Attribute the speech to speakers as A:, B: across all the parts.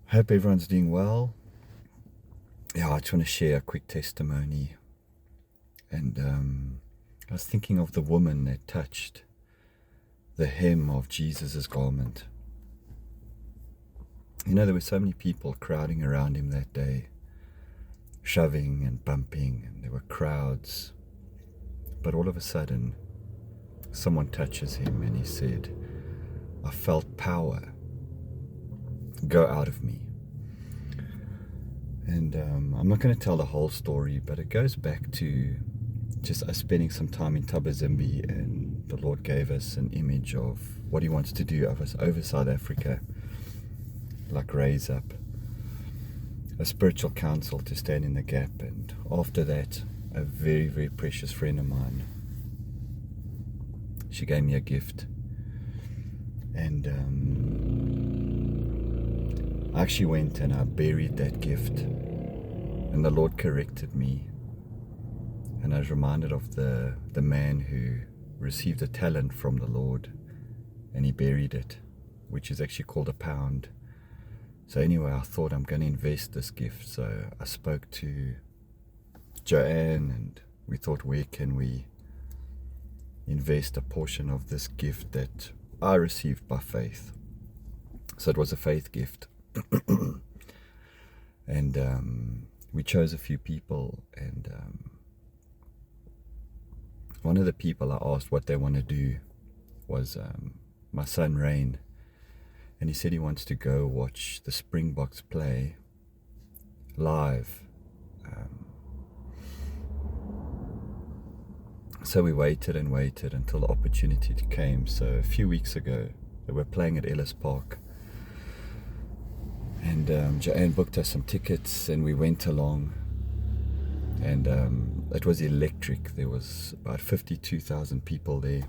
A: Hope everyone's doing well. Yeah, I just want to share a quick testimony. And I was thinking of the woman that touched the hem of Jesus' garment. You know, there were so many people crowding around him that day, shoving and bumping, and there were crowds. But all of a sudden, someone touches him and he said, "I felt power go out of me." And I'm not going to tell the whole story, but it goes back to just us spending some time in Tabazimbi, and the Lord gave us an image of what He wants to do of us over South Africa, like raise up a spiritual council to stand in the gap. And after that, a very, very precious friend of mine, she gave me a gift, and I actually went and I buried that gift, and the Lord corrected me, and I was reminded of the man who received a talent from the Lord and he buried it, which is actually called a pound. So anyway, I thought I'm going to invest this gift. So I spoke to Joanne and we thought, where can we invest a portion of this gift that I received by faith? So it was a faith gift. And we chose a few people, and one of the people I asked what they want to do was my son Rain, and he said he wants to go watch the Springboks play live. So we waited and waited until the opportunity came. So a few weeks ago, they were playing at Ellis Park, and Joanne booked us some tickets and we went along, and it was electric. There was about 52,000 people there.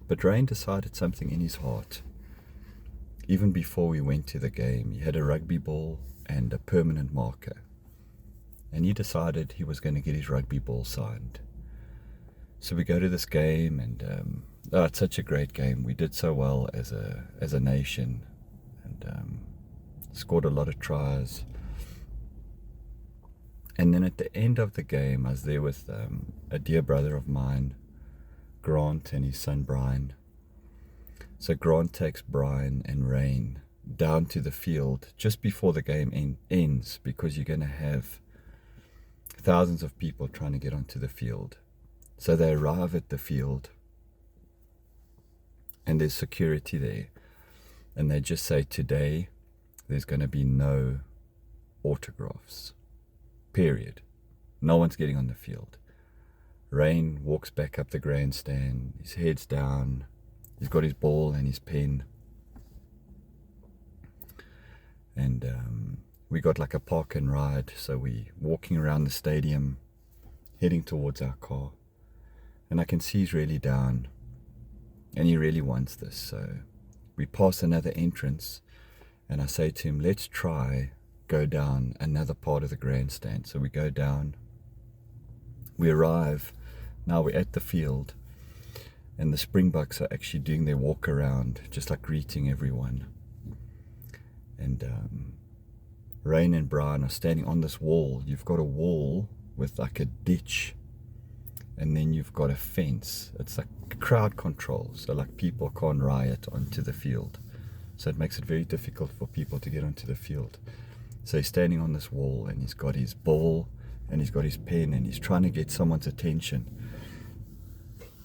A: But Rain decided something in his heart. Even before we went to the game, he had a rugby ball and a permanent marker, and he decided he was going to get his rugby ball signed. So we go to this game, and it's such a great game. We did so well as a nation, and scored a lot of tries. And then at the end of the game, I was there with a dear brother of mine, Grant, and his son Brian. So Grant takes Brian and Rain down to the field just before the game ends, because you're going to have thousands of people trying to get onto the field. So they arrive at the field, and there's security there, and they just say, today there's going to be no autographs, period. No one's getting on the field. Rain walks back up the grandstand, his head's down, he's got his ball and his pen, and we got like a park and ride. So we walking around the stadium, heading towards our car, and I can see he's really down and he really wants this. So we pass another entrance, and I say to him, let's try go down another part of the grandstand. So we go down, we arrive, now we're at the field, and the Springboks are actually doing their walk around, just like greeting everyone. And Rain and Brian are standing on this wall. You've got a wall with like a ditch, and then you've got a fence. It's like crowd control, so like people can't riot onto the field. So it makes it very difficult for people to get onto the field. So he's standing on this wall, and he's got his ball and he's got his pen, and he's trying to get someone's attention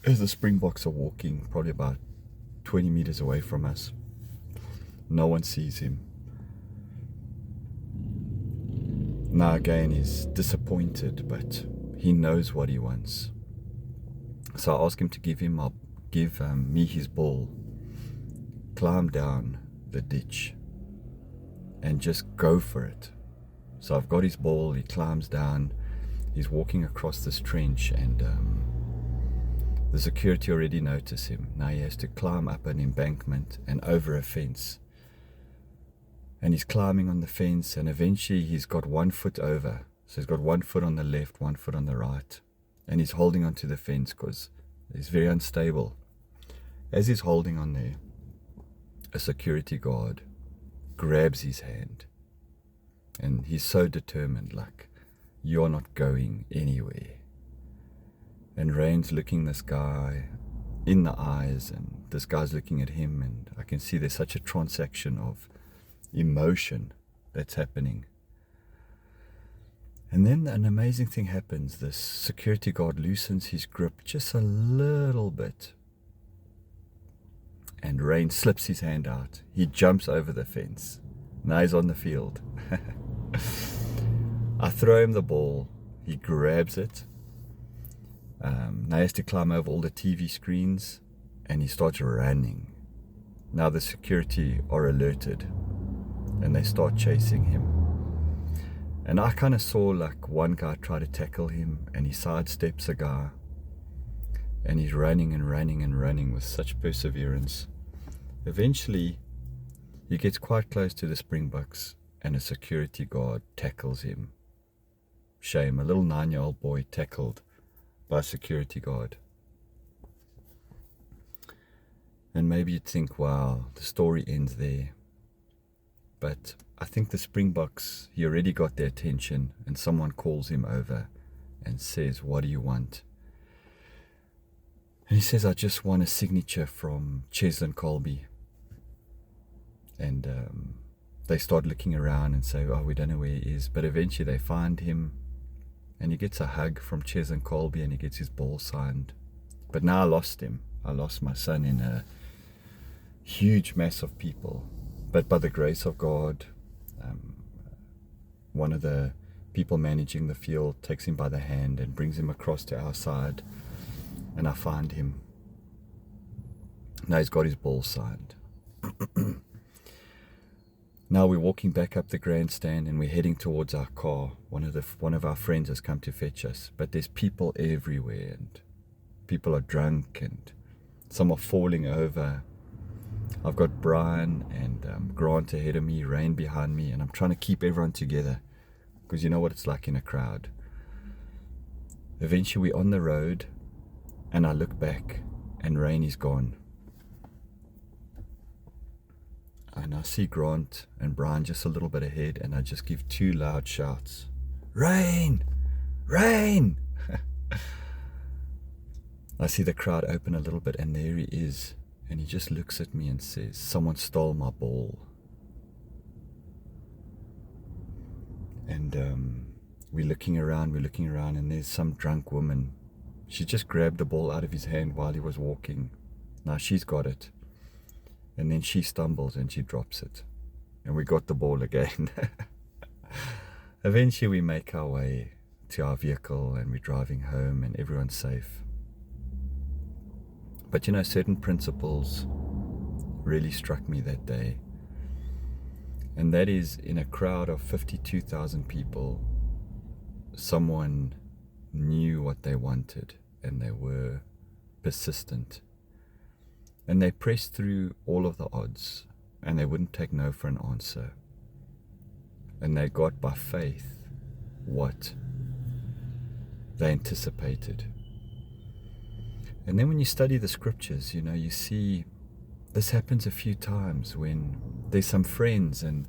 A: as the Springboks are walking probably about 20 meters away from us. No one sees him. Now again, he's disappointed, but he knows what he wants. So I ask him to give me his ball, climb down the ditch, and just go for it. So I've got his ball, he climbs down, he's walking across this trench, and the security already notice him. Now he has to climb up an embankment and over a fence. And he's climbing on the fence, and eventually he's got 1 foot over. So he's got 1 foot on the left, 1 foot on the right. And he's holding onto the fence because he's very unstable. As he's holding on there, a security guard grabs his hand. And he's so determined, like, you're not going anywhere. And Rain's looking this guy in the eyes, and this guy's looking at him, and I can see there's such a transaction of emotion that's happening. And then an amazing thing happens. This security guard loosens his grip just a little bit, and Rain slips his hand out. He jumps over the fence. Now he's on the field. I throw him the ball. He grabs it. Now he has to climb over all the TV screens, and he starts running. Now the security are alerted, and they start chasing him. And I kind of saw like one guy try to tackle him, and he sidesteps a guy, and he's running and running and running with such perseverance. Eventually, he gets quite close to the Springboks, and a security guard tackles him. Shame, a little 9-year-old boy tackled by a security guard. And maybe you'd think, wow, the story ends there. But I think the Springboks, he already got their attention, and someone calls him over and says, what do you want? And he says, I just want a signature from Cheslin Kolbe. And they start looking around and say, oh, we don't know where he is. But eventually they find him, and he gets a hug from Cheslin Kolbe, and he gets his ball signed. But now I lost him. I lost my son in a huge mass of people. But by the grace of God, one of the people managing the field takes him by the hand and brings him across to our side, and I find him. Now he's got his ball signed. Now we're walking back up the grandstand, and we're heading towards our car. One of our friends has come to fetch us, but there's people everywhere, and people are drunk, and some are falling over. I've got Brian and Grant ahead of me, Rain behind me, and I'm trying to keep everyone together, because you know what it's like in a crowd. Eventually we're on the road, and I look back, and Rain is gone. And I see Grant and Brian just a little bit ahead, and I just give 2 loud shouts. Rain! Rain! I see the crowd open a little bit, and there he is. And he just looks at me and says, someone stole my ball. And we're looking around, and there's some drunk woman. She just grabbed the ball out of his hand while he was walking. Now she's got it. And then she stumbles and she drops it. And we got the ball again. Eventually we make our way to our vehicle, and we're driving home, and everyone's safe. But you know, certain principles really struck me that day. And that is, in a crowd of 52,000 people, someone knew what they wanted, and they were persistent. And they pressed through all of the odds, and they wouldn't take no for an answer. And they got by faith what they anticipated. And then when you study the scriptures, you know, you see this happens a few times when there's some friends, and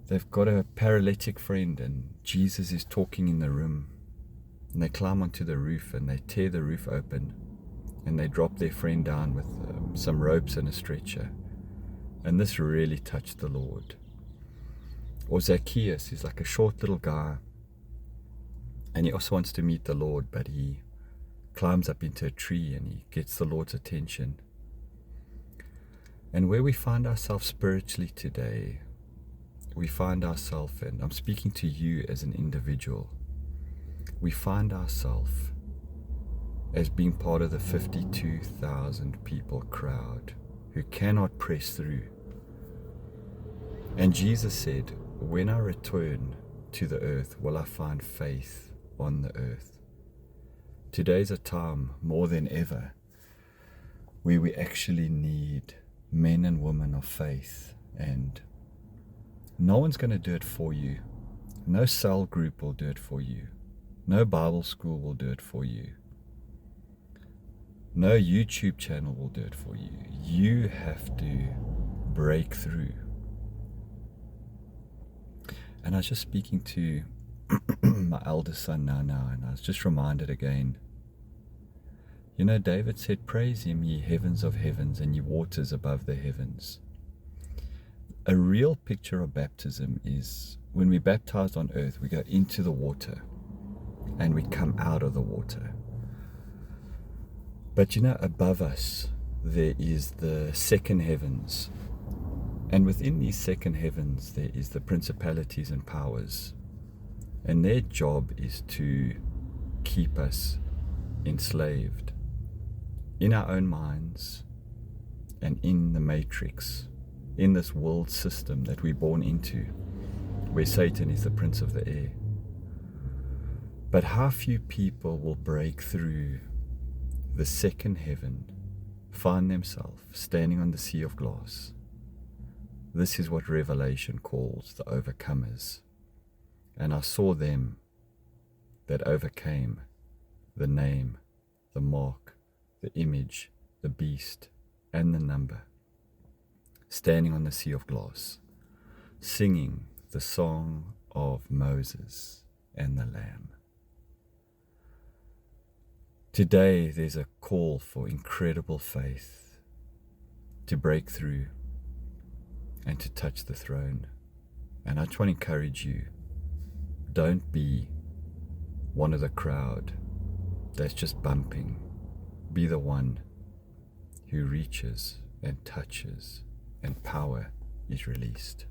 A: they've got a paralytic friend, and Jesus is talking in the room, and they climb onto the roof, and they tear the roof open, and they drop their friend down with some ropes and a stretcher. And this really touched the Lord. Or Zacchaeus is like a short little guy, and he also wants to meet the Lord, but he climbs up into a tree, and he gets the Lord's attention. And where we find ourselves spiritually today, we find ourselves, and I'm speaking to you as an individual, we find ourselves as being part of the 52,000 people crowd who cannot press through. And Jesus said, when I return to the earth, will I find faith on the earth? Today's a time more than ever where we actually need men and women of faith, and no one's going to do it for you. No cell group will do it for you. No Bible school will do it for you. No YouTube channel will do it for you. You have to break through. And I was just speaking to my eldest son now, and I was just reminded again. You know, David said, "Praise him, ye heavens of heavens, and ye waters above the heavens." A real picture of baptism is when we're baptized on earth, we go into the water and we come out of the water. But you know, above us, there is the second heavens. And within these second heavens, there is the principalities and powers. And their job is to keep us enslaved in our own minds and in the matrix, in this world system that we're born into, where Satan is the prince of the air. But how few people will break through the second heaven, find themselves standing on the sea of glass. This is what Revelation calls the overcomers. And I saw them that overcame the name, the mark, the image, the beast, and the number, standing on the sea of glass, singing the song of Moses and the Lamb. Today there's a call for incredible faith to break through and to touch the throne. And I just want to encourage you, don't be one of the crowd that's just bumping. Be the one who reaches and touches, and power is released.